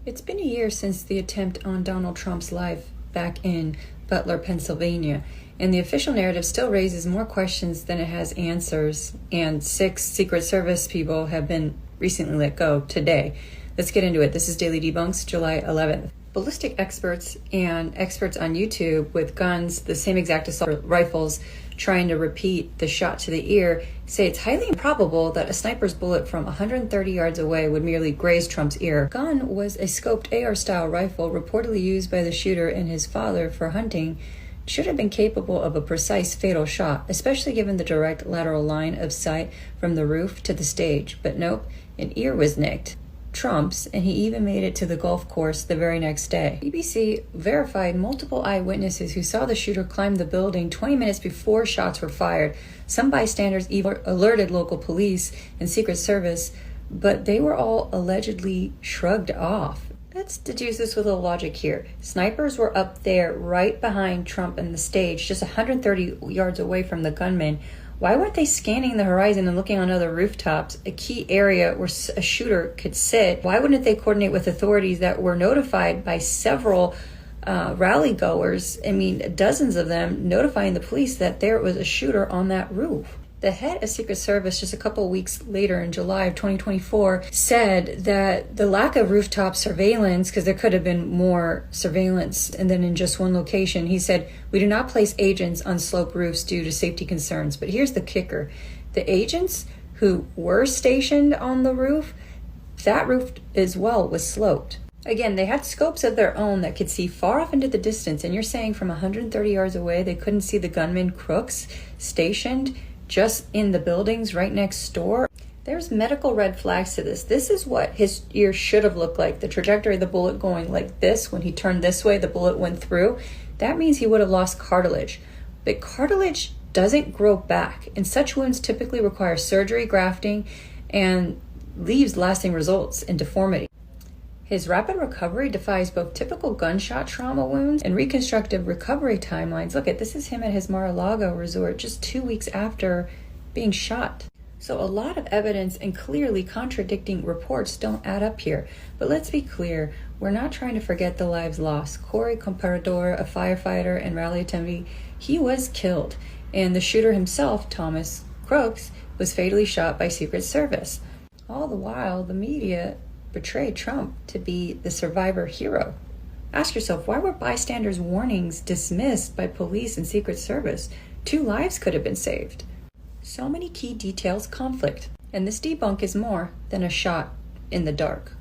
It's been a year since the attempt on Donald Trump's life back in Butler, Pennsylvania, and the official narrative still raises more questions than it has answers, and 6 Secret Service people have been recently let go today. Let's get into it. This is Daily Debunks, July 11th. Ballistic experts and experts on YouTube with guns, the same exact assault rifles, trying to repeat the shot to the ear, say it's highly improbable that a sniper's bullet from 130 yards away would merely graze Trump's ear. The gun was a scoped AR-style rifle reportedly used by the shooter and his father for hunting. It should have been capable of a precise fatal shot, especially given the direct lateral line of sight from the roof to the stage. But nope, an ear was nicked. Trump's, and he even made it to the golf course the very next day. BBC verified multiple eyewitnesses who saw the shooter climb the building 20 minutes before shots were fired. Some bystanders even alerted local police and Secret Service, but they were all allegedly shrugged off. Let's deduce this with a logic here. Snipers were up there right behind Trump and the stage, just 130 yards away from the gunman. Why weren't they scanning the horizon and looking on other rooftops, a key area where a shooter could sit? Why wouldn't they coordinate with authorities that were notified by several rally goers, dozens of them, notifying the police that there was a shooter on that roof? The head of Secret Service just a couple of weeks later in July of 2024 said that the lack of rooftop surveillance, because there could have been more surveillance and then in just one location, he said, "We do not place agents on slope roofs due to safety concerns." But here's the kicker. The agents who were stationed on the roof, that roof as well was sloped. Again, they had scopes of their own that could see far off into the distance, and you're saying from 130 yards away they couldn't see the gunman Crooks stationed just in the buildings right next door? There's medical red flags to this. This is what his ear should have looked like. The trajectory of the bullet going like this, when he turned this way, the bullet went through. That means he would have lost cartilage. But cartilage doesn't grow back, and such wounds typically require surgery, grafting, and leaves lasting results in deformity. His rapid recovery defies both typical gunshot trauma wounds and reconstructive recovery timelines. Look at this is him at his Mar-a-Lago resort just 2 weeks after being shot. So a lot of evidence and clearly contradicting reports don't add up here. But let's be clear, we're not trying to forget the lives lost. Corey Comparador, a firefighter and rally attendee, he was killed. And the shooter himself, Thomas Crooks, was fatally shot by Secret Service. All the while, the media portrayed Trump to be the survivor hero. Ask yourself, why were bystanders' warnings dismissed by police and Secret Service? 2 lives could have been saved. So many key details conflict, and this debunk is more than a shot in the dark.